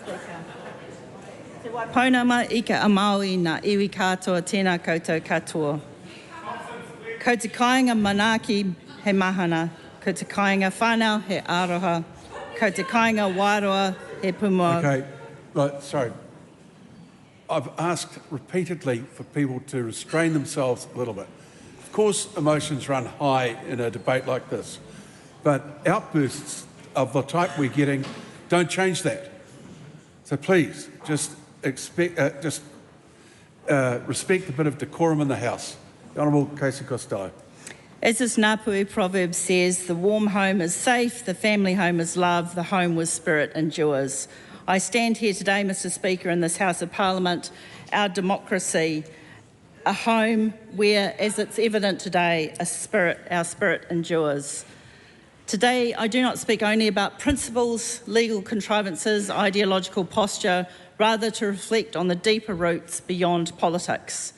Te waipaunama I ka amaui na iwi katoa tēnā koutou katoa. Ko te kāinga manaaki he mahana, ko te kāinga whānau he aroha, ko te kāinga wairoa he pumua. Okay, right, sorry. I've asked repeatedly for people to restrain themselves a little bit. Of course, emotions run high in a debate like this, but outbursts of the type we're getting don't change that. So please, just respect a bit of decorum in the House. The Honourable Casey Costello. As this Ngāpuhi proverb says, the warm home is safe, the family home is love, the home with spirit endures. I stand here today, Mr Speaker, in this House of Parliament, our democracy, a home where, as it's evident today, our spirit endures. Today, I do not speak only about principles, legal contrivances, ideological posture, rather to reflect on the deeper roots beyond politics.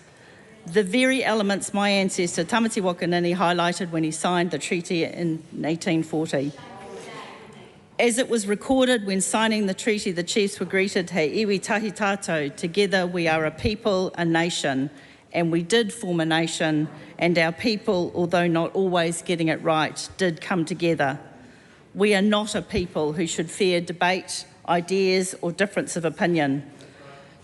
The very elements my ancestor Tamati Wakanini highlighted when he signed the treaty in 1840. As it was recorded when signing the treaty, the chiefs were greeted, "He iwi tahi tātou, together we are a people, a nation," and we did form a nation, and our people, although not always getting it right, did come together. We are not a people who should fear debate, ideas, or difference of opinion.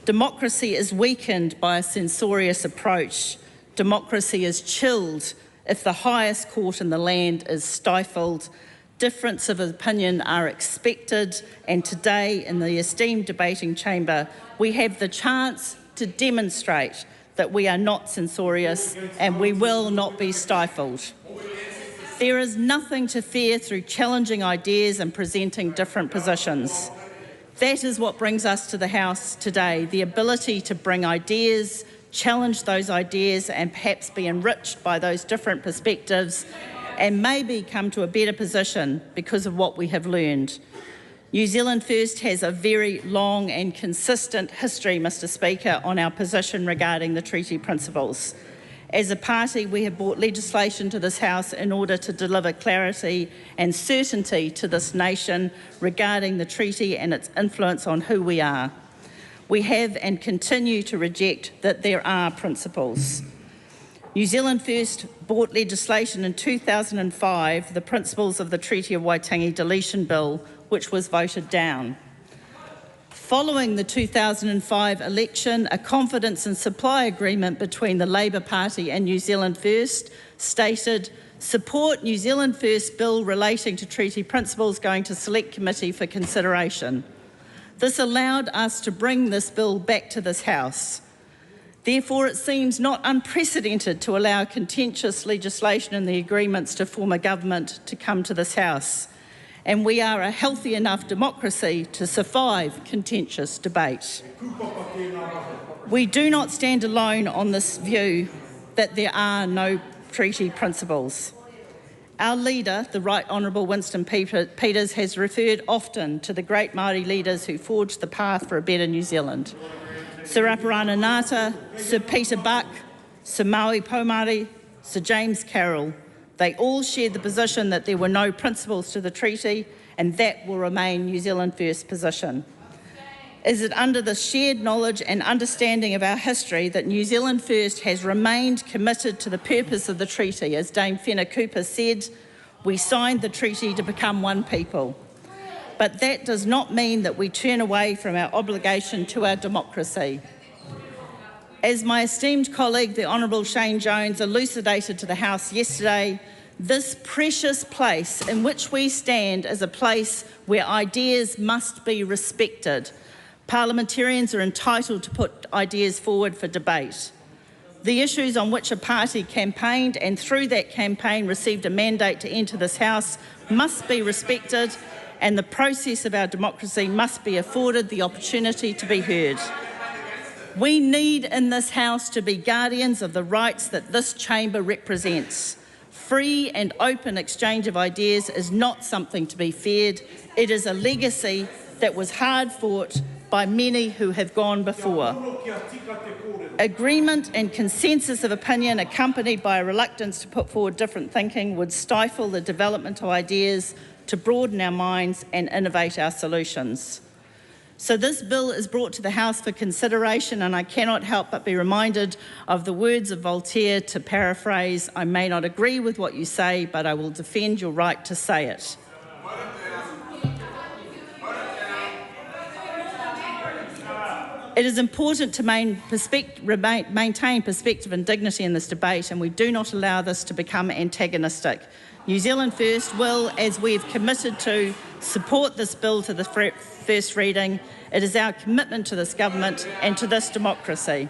Democracy is weakened by a censorious approach. Democracy is chilled if the highest court in the land is stifled. Difference of opinion are expected, and today in the esteemed debating chamber, we have the chance to demonstrate that we are not censorious and we will not be stifled. There is nothing to fear through challenging ideas and presenting different positions. That is what brings us to the House today, the ability to bring ideas, challenge those ideas and perhaps be enriched by those different perspectives and maybe come to a better position because of what we have learned. New Zealand First has a very long and consistent history, Mr Speaker, on our position regarding the treaty principles. As a party, we have brought legislation to this House in order to deliver clarity and certainty to this nation regarding the treaty and its influence on who we are. We have and continue to reject that there are principles. New Zealand First brought legislation in 2005, the principles of the Treaty of Waitangi deletion bill, which was voted down. Following the 2005 election, a confidence and supply agreement between the Labour Party and New Zealand First stated, "Support New Zealand First bill relating to treaty principles going to Select Committee for consideration." This allowed us to bring this bill back to this House. Therefore, it seems not unprecedented to allow contentious legislation in the agreements to form a government to come to this House. And we are a healthy enough democracy to survive contentious debate. We do not stand alone on this view that there are no treaty principles. Our leader, the Right Honourable Winston Peters, has referred often to the great Māori leaders who forged the path for a better New Zealand. Sir Aparana Ngata, Sir Peter Buck, Sir Maui Pomari, Sir James Carroll. They all shared the position that there were no principles to the treaty, and that will remain New Zealand First's position. Is it under the shared knowledge and understanding of our history that New Zealand First has remained committed to the purpose of the treaty? As Dame Whena Cooper said, we signed the treaty to become one people. But that does not mean that we turn away from our obligation to our democracy. As my esteemed colleague, the Honourable Shane Jones, elucidated to the House yesterday, this precious place in which we stand is a place where ideas must be respected. Parliamentarians are entitled to put ideas forward for debate. The issues on which a party campaigned and through that campaign received a mandate to enter this House must be respected, and the process of our democracy must be afforded the opportunity to be heard. We need in this House to be guardians of the rights that this chamber represents. Free and open exchange of ideas is not something to be feared. It is a legacy that was hard fought by many who have gone before. Agreement and consensus of opinion accompanied by a reluctance to put forward different thinking would stifle the development of ideas to broaden our minds and innovate our solutions. So this bill is brought to the House for consideration, and I cannot help but be reminded of the words of Voltaire, to paraphrase, "I may not agree with what you say, but I will defend your right to say it." It is important to maintain perspective and dignity in this debate, and we do not allow this to become antagonistic. New Zealand First will, as we've committed to, support this bill to the first reading. It is our commitment to this government and to this democracy.